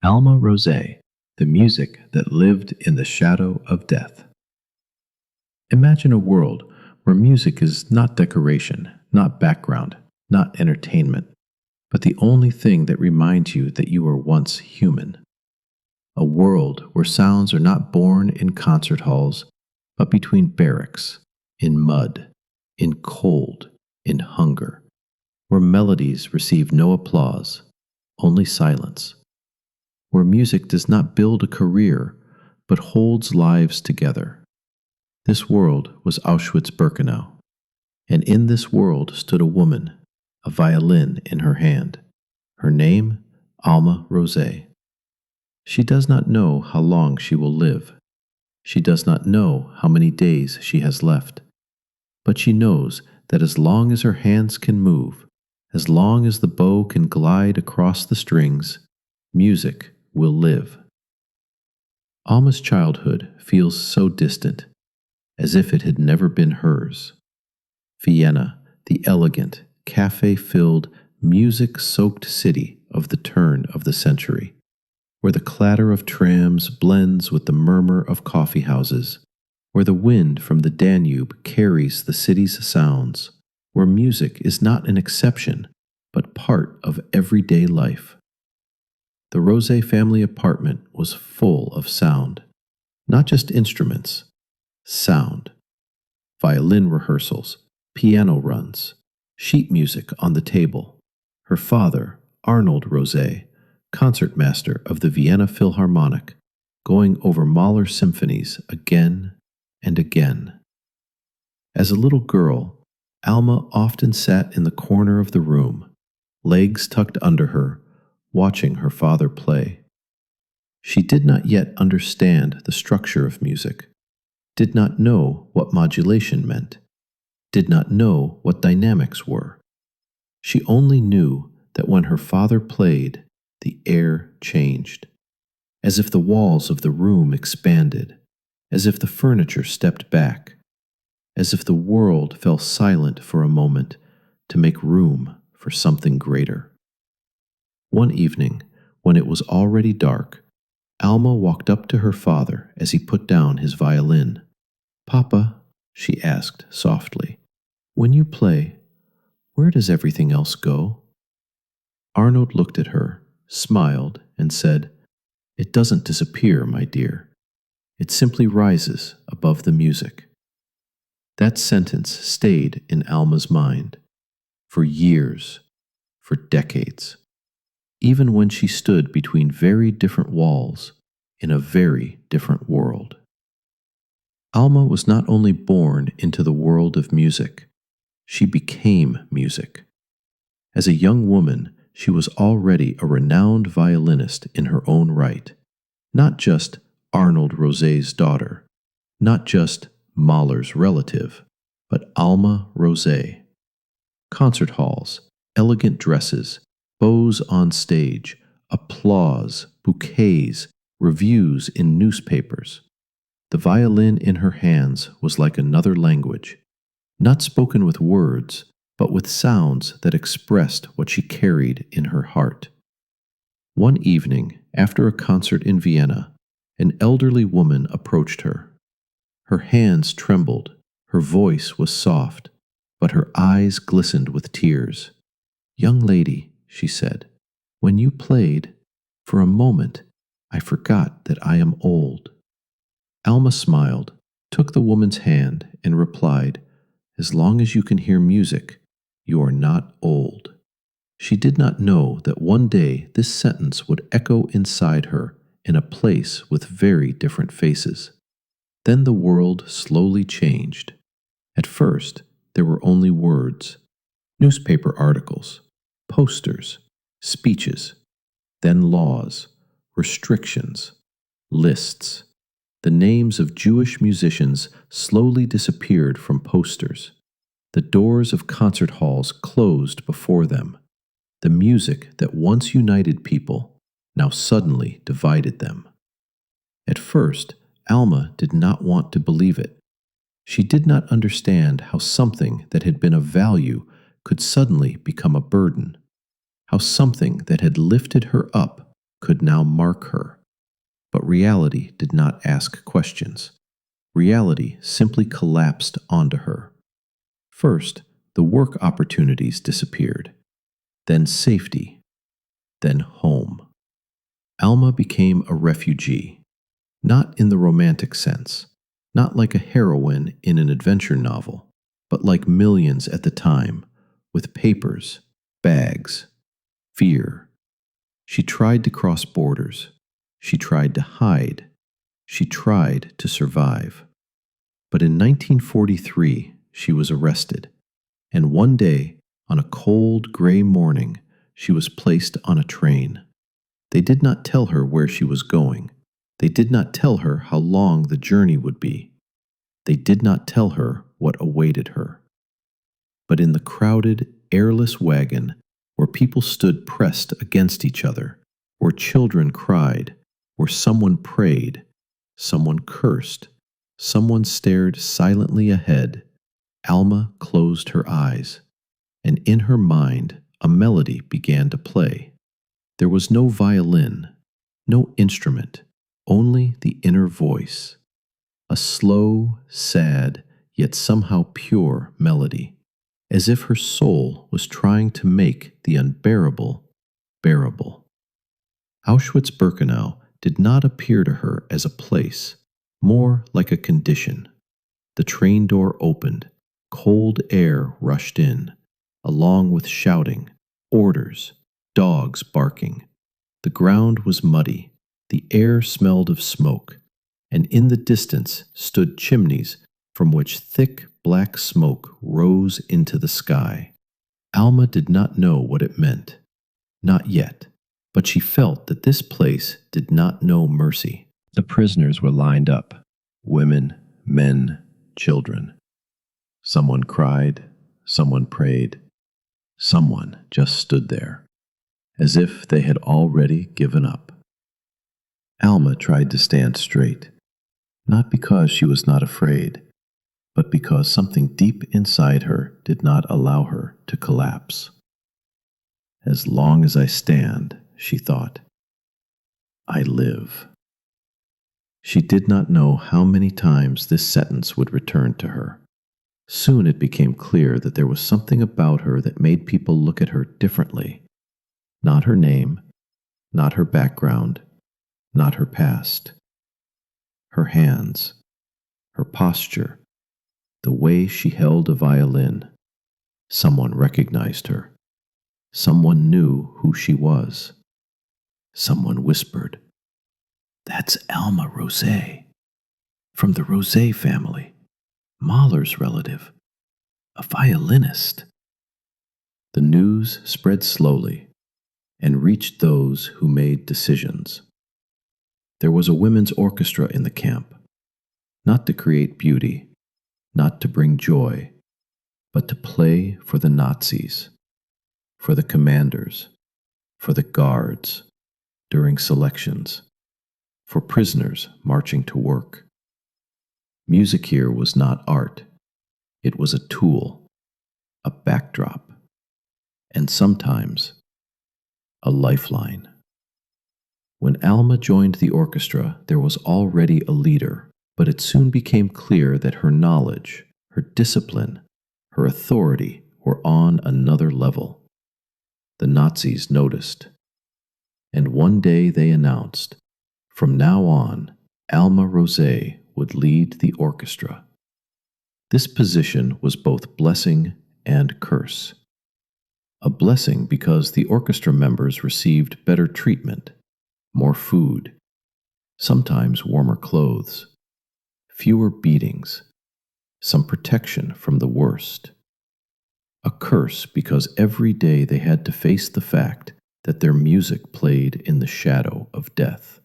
Alma Rosé, the music that lived in the shadow of death. Imagine a world where music is not decoration, not background, not entertainment, but the only thing that reminds you that you were once human. A world where sounds are not born in concert halls, but between barracks, in mud, in cold, in hunger, where melodies receive no applause, only silence, where music does not build a career, but holds lives together. This world was Auschwitz-Birkenau, and in this world stood a woman, a violin in her hand. Her name, Alma Rosé. She does not know how long she will live. She does not know how many days she has left. But she knows that as long as her hands can move, as long as the bow can glide across the strings, music will live. Alma's childhood feels so distant, as if it had never been hers. Vienna, the elegant, cafe-filled, music-soaked city of the turn of the century, where the clatter of trams blends with the murmur of coffee houses, where the wind from the Danube carries the city's sounds, where music is not an exception, but part of everyday life. The Rosé family apartment was full of sound, not just instruments, sound. Violin rehearsals, piano runs, sheet music on the table. Her father, Arnold Rosé, concertmaster of the Vienna Philharmonic, going over Mahler symphonies again and again. As a little girl, Alma often sat in the corner of the room, legs tucked under her, watching her father play. She did not yet understand the structure of music, did not know what modulation meant, did not know what dynamics were. She only knew that when her father played, the air changed, as if the walls of the room expanded, as if the furniture stepped back, as if the world fell silent for a moment to make room for something greater. One evening, when it was already dark, Alma walked up to her father as he put down his violin. "Papa," she asked softly, "when you play, where does everything else go?" Arnold looked at her, smiled, and said, "It doesn't disappear, my dear. It simply rises above the music." That sentence stayed in Alma's mind for years, for decades, even when she stood between very different walls in a very different world. Alma was not only born into the world of music, she became music. As a young woman, she was already a renowned violinist in her own right, not just Arnold Rosé's daughter, not just Mahler's relative, but Alma Rosé. Concert halls, elegant dresses, bows on stage, applause, bouquets, reviews in newspapers. The violin in her hands was like another language, not spoken with words, but with sounds that expressed what she carried in her heart. One evening, after a concert in Vienna, an elderly woman approached her. Her hands trembled, her voice was soft, but her eyes glistened with tears. "Young lady," she said, "when you played, for a moment, I forgot that I am old." Alma smiled, took the woman's hand, and replied, "As long as you can hear music, you are not old." She did not know that one day this sentence would echo inside her in a place with very different faces. Then the world slowly changed. At first, there were only words, newspaper articles, posters, speeches, then laws, restrictions, lists. The names of Jewish musicians slowly disappeared from posters. The doors of concert halls closed before them. The music that once united people now suddenly divided them. At first, Alma did not want to believe it. She did not understand how something that had been of value could suddenly become a burden, how something that had lifted her up could now mark her. But reality did not ask questions. Reality simply collapsed onto her. First, the work opportunities disappeared. Then safety. Then home. Alma became a refugee, not in the romantic sense, not like a heroine in an adventure novel, but like millions at the time, with papers, bags, fear. She tried to cross borders. She tried to hide. She tried to survive. But in 1943, she was arrested, and one day, on a cold, gray morning, she was placed on a train. They did not tell her where she was going. They did not tell her how long the journey would be. They did not tell her what awaited her. But in the crowded, airless wagon, where people stood pressed against each other, where children cried, where someone prayed, someone cursed, someone stared silently ahead, Alma closed her eyes, and in her mind a melody began to play. There was no violin, no instrument, only the inner voice. A slow, sad, yet somehow pure melody, as if her soul was trying to make the unbearable bearable. Auschwitz-Birkenau did not appear to her as a place, more like a condition. The train door opened, cold air rushed in, along with shouting, orders, dogs barking. The ground was muddy, the air smelled of smoke, and in the distance stood chimneys from which thick black smoke rose into the sky. Alma did not know what it meant, not yet, but she felt that this place did not know mercy. The prisoners were lined up, women, men, children. Someone cried, someone prayed, someone just stood there, as if they had already given up. Alma tried to stand straight, not because she was not afraid, but because something deep inside her did not allow her to collapse. As long as I stand, she thought, I live. She did not know how many times this sentence would return to her. Soon it became clear that there was something about her that made people look at her differently. Not her name, not her background, not her past. Her hands, her posture, the way she held a violin. Someone recognized her. Someone knew who she was. Someone whispered, That's Alma Rosé, from the Rosé family, Mahler's relative, a violinist. The news spread slowly and reached those who made decisions. There was a women's orchestra in the camp, not to create beauty, not to bring joy, but to play for the Nazis, for the commanders, for the guards, during selections, for prisoners marching to work. Music here was not art. It was a tool, a backdrop, and sometimes a lifeline. When Alma joined the orchestra, there was already a leader, but it soon became clear that her knowledge, her discipline, her authority were on another level. The Nazis noticed, and one day they announced, from now on, Alma Rosé would lead the orchestra. This position was both blessing and curse. A blessing because the orchestra members received better treatment, more food, sometimes warmer clothes, fewer beatings, some protection from the worst. A curse because every day they had to face the fact that their music played in the shadow of death,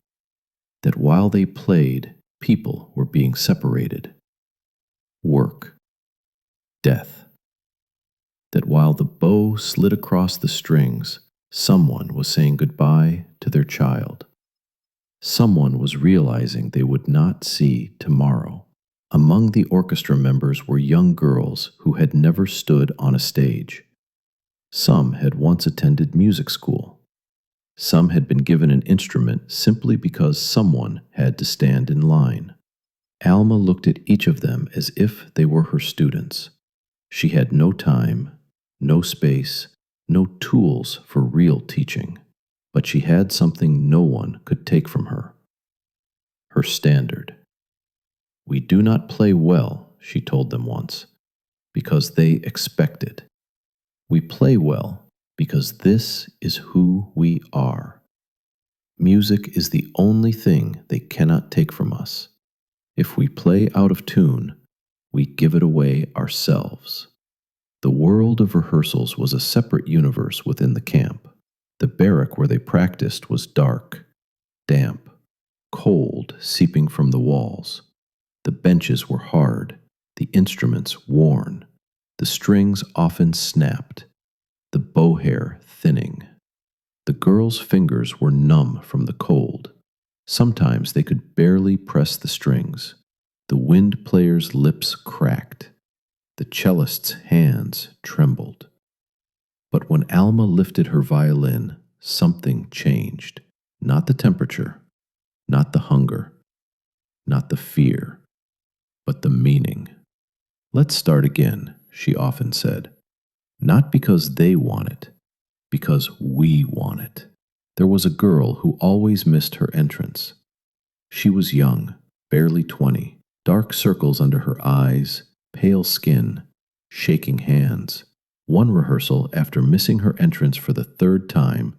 that while they played, people were being separated. Work, death. That while the bow slid across the strings, someone was saying goodbye to their child. Someone was realizing they would not see tomorrow. Among the orchestra members were young girls who had never stood on a stage. Some had once attended music school. Some had been given an instrument simply because someone had to stand in line. Alma looked at each of them as if they were her students. She had no time, no space, no tools for real teaching, but she had something no one could take from her: her standard. "We do not play well," she told them once, "because they expect it. We play well because this is who we are. Music is the only thing they cannot take from us. If we play out of tune, we give it away ourselves." The world of rehearsals was a separate universe within the camp. The barrack where they practiced was dark, damp, cold seeping from the walls. The benches were hard, the instruments worn, the strings often snapped, the bow hair thinning. The girls' fingers were numb from the cold. Sometimes they could barely press the strings. The wind player's lips cracked. The cellist's hands trembled. But when Alma lifted her violin, something changed. Not the temperature, not the hunger, not the fear, but the meaning. "Let's start again," she often said. "Not because they want it, because we want it." There was a girl who always missed her entrance. She was young, barely 20, dark circles under her eyes, pale skin, shaking hands. One rehearsal, after missing her entrance for the third time,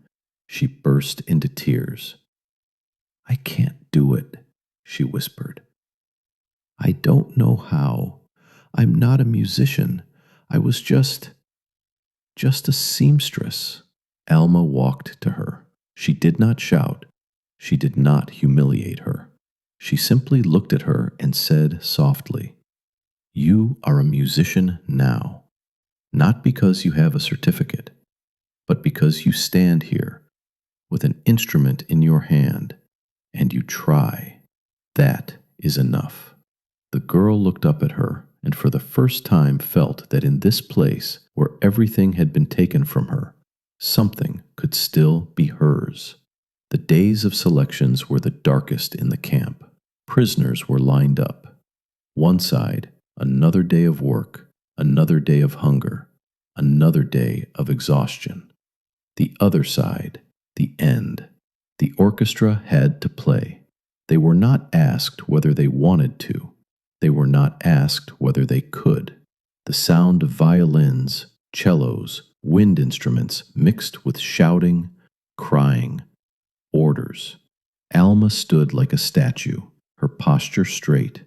she burst into tears. "I can't do it," she whispered. "I don't know how. I'm not a musician. I was just a seamstress." Alma walked to her. She did not shout. She did not humiliate her. She simply looked at her and said softly, "You are a musician now, not because you have a certificate, but because you stand here with an instrument in your hand and you try. That is enough." The girl looked up at her and for the first time felt that in this place where everything had been taken from her, something could still be hers. The days of selections were the darkest in the camp. Prisoners were lined up. One side, another day of work, another day of hunger, another day of exhaustion. The other side, the end. The orchestra had to play. They were not asked whether they wanted to. They were not asked whether they could. The sound of violins, cellos, wind instruments mixed with shouting, crying, orders. Alma stood like a statue, her posture straight,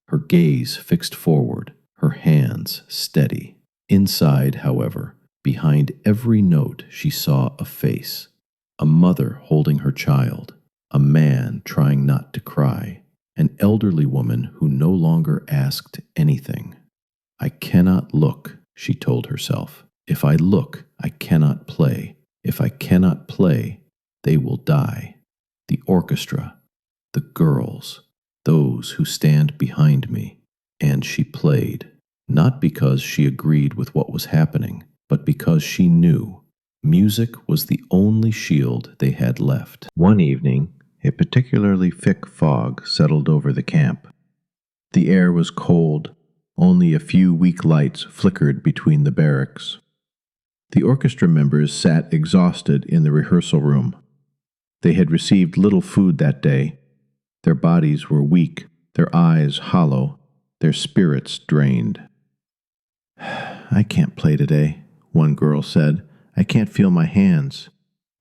her gaze fixed forward, her hands steady. Inside, however, behind every note she saw a face, a mother holding her child, a man trying not to cry, an elderly woman who no longer asked anything. "I cannot look," she told herself. "If I look, I cannot play. If I cannot play, they will die. The orchestra, the girls, those who stand behind me." And she played, not because she agreed with what was happening, but because she knew music was the only shield they had left. One evening, a particularly thick fog settled over the camp. The air was cold. Only a few weak lights flickered between the barracks. The orchestra members sat exhausted in the rehearsal room. They had received little food that day. Their bodies were weak, their eyes hollow, their spirits drained. "I can't play today," one girl said. "I can't feel my hands."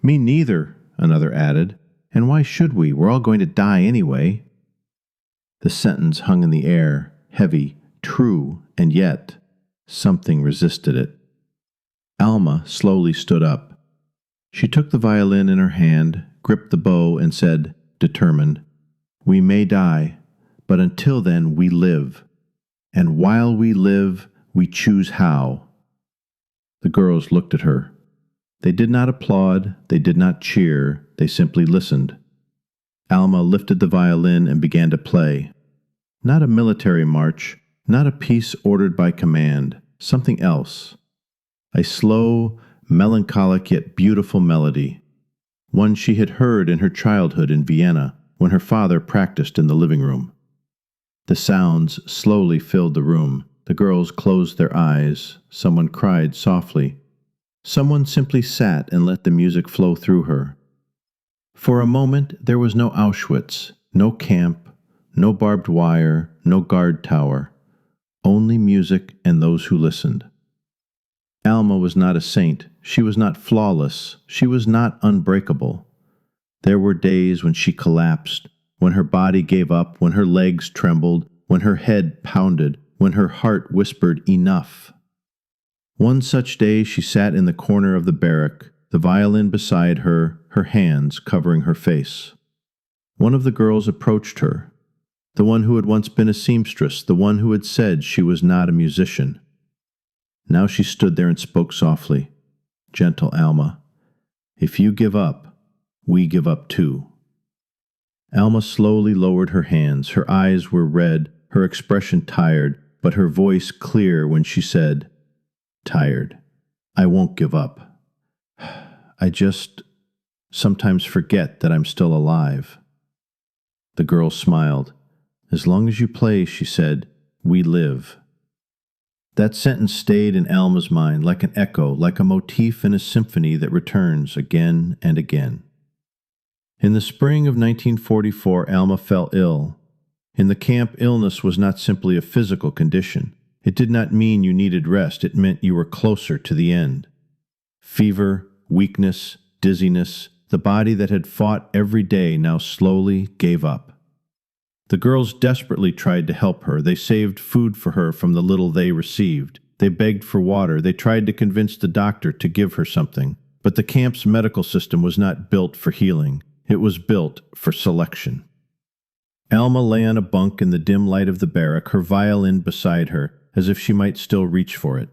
"Me neither," another added. "And why should we? We're all going to die anyway." The sentence hung in the air, heavy, true, and yet something resisted it. Alma slowly stood up. She took the violin in her hand, gripped the bow, and said, determined, "We may die, but until then we live. And while we live, we choose how." The girls looked at her. They did not applaud, they did not cheer, they simply listened. Alma lifted the violin and began to play. Not a military march, not a piece ordered by command, something else. A slow, melancholic yet beautiful melody. one she had heard in her childhood in Vienna when her father practiced in the living room. The sounds slowly filled the room. The girls closed their eyes. Someone cried softly. Someone simply sat and let the music flow through her. For a moment, there was no Auschwitz, no camp, no barbed wire, no guard tower. Only music and those who listened. Alma was not a saint. She was not flawless. She was not unbreakable. There were days when she collapsed, when her body gave up, when her legs trembled, when her head pounded, when her heart whispered, "Enough." One such day she sat in the corner of the barrack, the violin beside her, her hands covering her face. One of the girls approached her, the one who had once been a seamstress, the one who had said she was not a musician. Now she stood there and spoke softly. "Gentle Alma, if you give up, we give up too." Alma slowly lowered her hands. Her eyes were red, her expression tired, but her voice clear when she said, "Tired. I won't give up. I just sometimes forget that I'm still alive." The girl smiled. "As long as you play," she said, "we live." That sentence stayed in Alma's mind like an echo, like a motif in a symphony that returns again and again. In the spring of 1944, Alma fell ill. In the camp, illness was not simply a physical condition. It did not mean you needed rest. It meant you were closer to the end. Fever, weakness, dizziness, the body that had fought every day now slowly gave up. The girls desperately tried to help her. They saved food for her from the little they received. They begged for water. They tried to convince the doctor to give her something. But the camp's medical system was not built for healing. It was built for selection. Alma lay on a bunk in the dim light of the barrack, her violin beside her, as if she might still reach for it.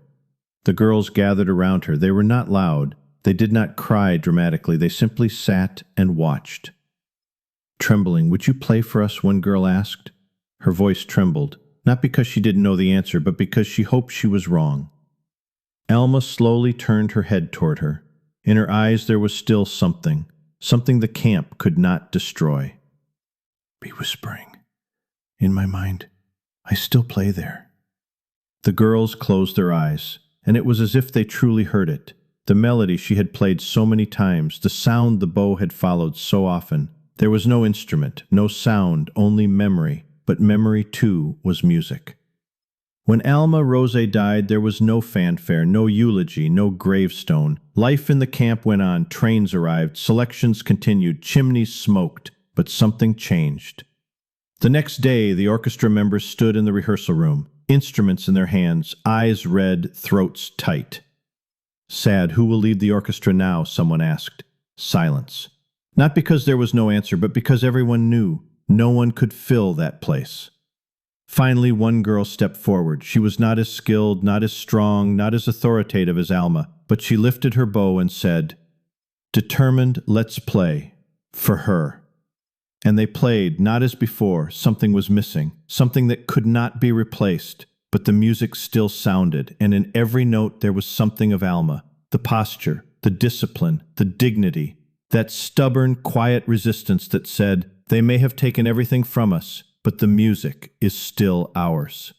The girls gathered around her. They were not loud. They did not cry dramatically. They simply sat and watched. Trembling, "Would you play for us?" one girl asked. Her voice trembled, not because she didn't know the answer, but because she hoped she was wrong. Alma slowly turned her head toward her. In her eyes there was still something the camp could not destroy. "Be whispering. In my mind, I still play there." The girls closed their eyes, and it was as if they truly heard it. The melody she had played so many times, the sound the bow had followed so often. There was no instrument, no sound, only memory, but memory too was music. When Alma Rosé died, there was no fanfare, no eulogy, no gravestone. Life in the camp went on, trains arrived, selections continued, chimneys smoked, but something changed. The next day, the orchestra members stood in the rehearsal room, instruments in their hands, eyes red, throats tight. "Sad, who will lead the orchestra now?" someone asked. Silence. Not because there was no answer, but because everyone knew no one could fill that place. Finally, one girl stepped forward. She was not as skilled, not as strong, not as authoritative as Alma, but she lifted her bow and said, "Determined, let's play. For her." And they played, not as before. Something was missing, something that could not be replaced, but the music still sounded, and in every note there was something of Alma, the posture, the discipline, the dignity, that stubborn, quiet resistance that said, "They may have taken everything from us, but the music is still ours."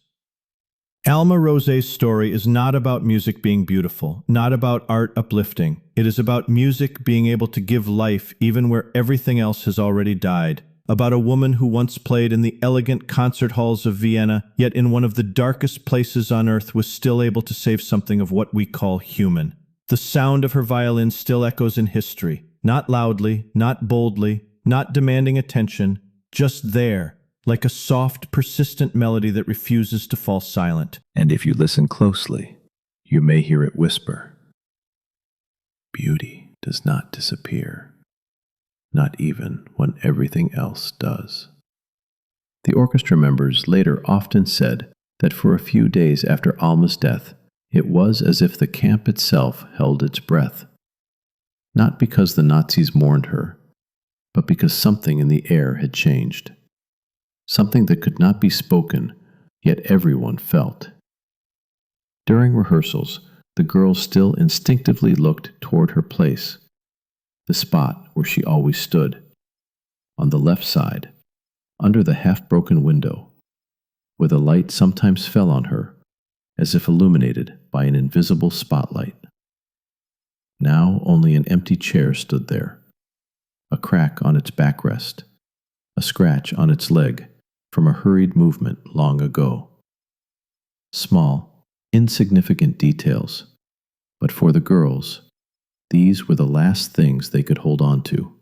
Alma Rosé's story is not about music being beautiful, not about art uplifting. It is about music being able to give life even where everything else has already died. About a woman who once played in the elegant concert halls of Vienna, yet in one of the darkest places on earth was still able to save something of what we call human. The sound of her violin still echoes in history. Not loudly, not boldly, not demanding attention, just there, like a soft, persistent melody that refuses to fall silent. And if you listen closely, You may hear it whisper, "Beauty does not disappear, not even when everything else does." The orchestra members later often said that for a few days after Alma's death, it was as if the camp itself held its breath. Not because the Nazis mourned her, but because something in the air had changed. Something that could not be spoken, yet everyone felt. During rehearsals, the girls still instinctively looked toward her place. the spot where she always stood, on the left side, under the half-broken window, where the light sometimes fell on her as if illuminated by an invisible spotlight. Now only an empty chair stood there, a crack on its backrest, a scratch on its leg from a hurried movement long ago. Small, insignificant details, but for the girls, these were the last things they could hold on to.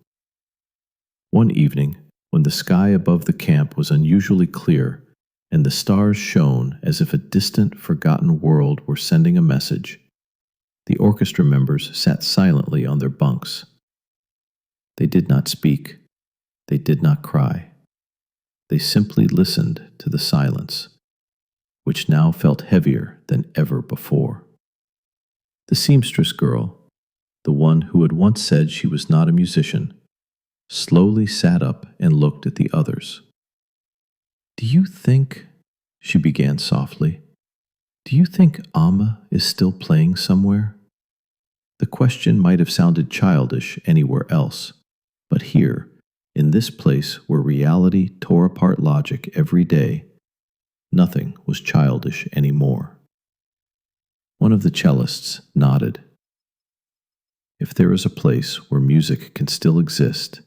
One evening, when the sky above the camp was unusually clear and the stars shone as if a distant, forgotten world were sending a message, the orchestra members sat silently on their bunks. They did not speak. They did not cry. They simply listened to the silence, which now felt heavier than ever before. The seamstress girl, the one who had once said she was not a musician, slowly sat up and looked at the others. "Do you think," she began softly, "do you think Alma is still playing somewhere?" The question might have sounded childish anywhere else, but here, in this place where reality tore apart logic every day, nothing was childish anymore. One of the cellists nodded. If there is a place where music can still exist,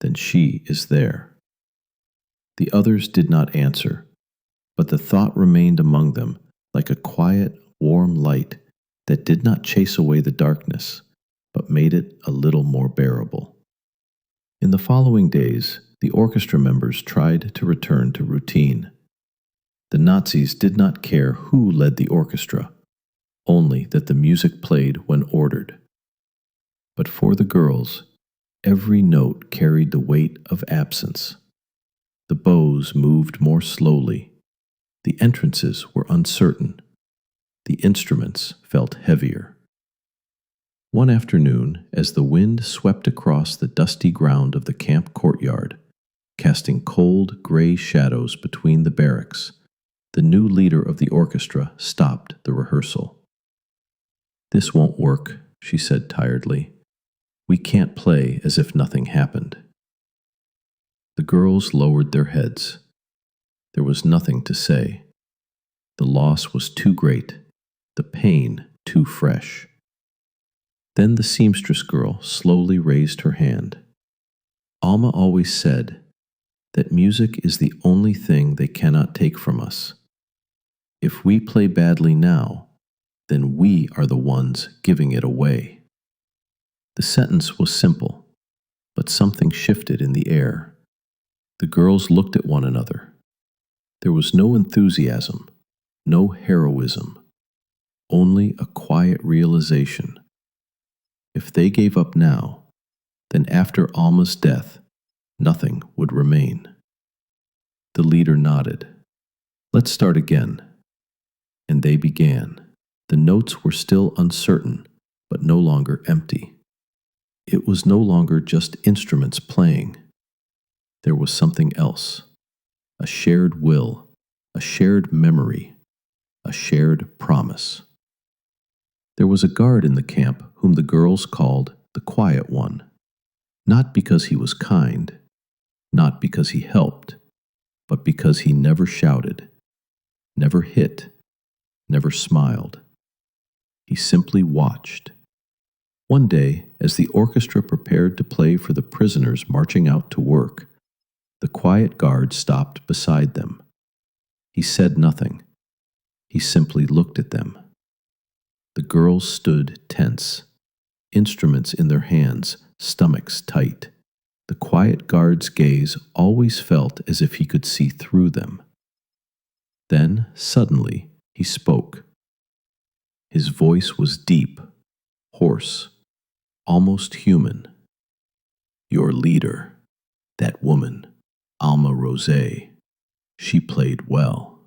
then she is there. The others did not answer, but the thought remained among them like a quiet, warm light that did not chase away the darkness, but made it a little more bearable. In the following days, the orchestra members tried to return to routine. The Nazis did not care who led the orchestra, only that the music played when ordered. But for the girls, every note carried the weight of absence. The bows moved more slowly. The entrances were uncertain. The instruments felt heavier. One afternoon, as the wind swept across the dusty ground of the camp courtyard, casting cold, gray shadows between the barracks, the new leader of the orchestra stopped the rehearsal. "This won't work," she said tiredly. "We can't play as if nothing happened." The girls lowered their heads. There was nothing to say. The loss was too great, the pain too fresh. Then the seamstress girl slowly raised her hand. "Alma always said that music is the only thing they cannot take from us. If we play badly now, then we are the ones giving it away." The sentence was simple, but something shifted in the air. The girls looked at one another. There was no enthusiasm, no heroism, only a quiet realization. If they gave up now, then after Alma's death, nothing would remain. The leader nodded. "Let's start again." And they began. The notes were still uncertain, but no longer empty. It was no longer just instruments playing. There was something else, a shared will, a shared memory, a shared promise. There was a guard in the camp whom the girls called the Quiet One, not because he was kind, not because he helped, but because he never shouted, never hit, never smiled. He simply watched. One day, as the orchestra prepared to play for the prisoners marching out to work, the quiet guard stopped beside them. He said nothing. He simply looked at them. The girls stood tense, instruments in their hands, stomachs tight. The quiet guard's gaze always felt as if he could see through them. Then, suddenly, he spoke. His voice was deep, hoarse, almost human. "Your leader, that woman, Alma Rosé, she played well."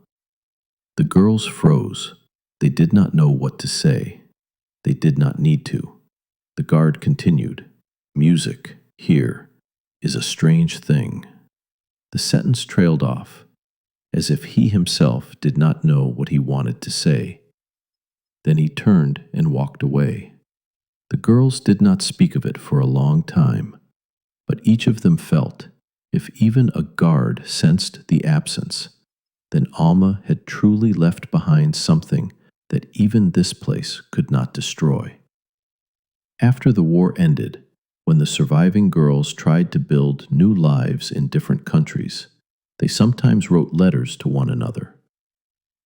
The girls froze. They did not know what to say. They did not need to. The guard continued. "Music, here, is a strange thing." The sentence trailed off, as if he himself did not know what he wanted to say. Then he turned and walked away. The girls did not speak of it for a long time, but each of them felt, if even a guard sensed the absence, then Alma had truly left behind something that even this place could not destroy. After the war ended, when the surviving girls tried to build new lives in different countries, they sometimes wrote letters to one another.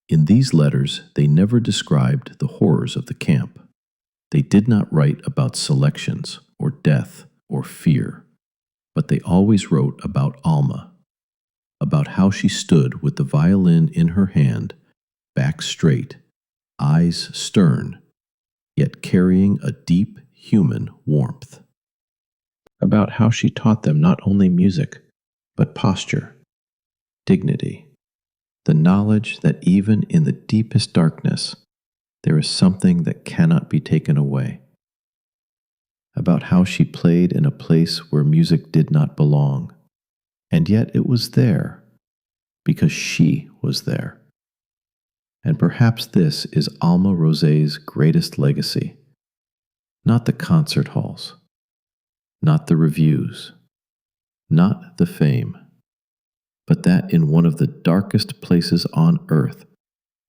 In these letters, they never described the horrors of the camp. They did not write about selections or death or fear, but they always wrote about Alma, about how she stood with the violin in her hand, back straight, eyes stern, yet carrying a deep human warmth. About how she taught them not only music, but posture, dignity, the knowledge that even in the deepest darkness, there is something that cannot be taken away. About how she played in a place where music did not belong, and yet it was there, because she was there. And perhaps this is Alma Rosé's greatest legacy. Not the concert halls, not the reviews, not the fame, but that in one of the darkest places on earth,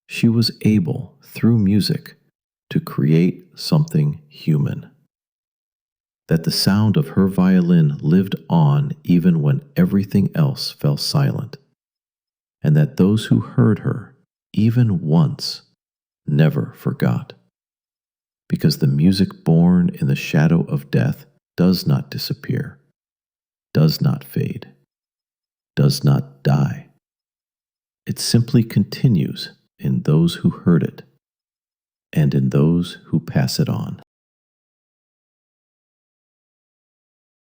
she was able, through music, to create something human. That the sound of her violin lived on even when everything else fell silent, and that those who heard her, even once, never forgot. Because the music born in the shadow of death does not disappear, does not fade, does not die. It simply continues in those who heard it and in those who pass it on.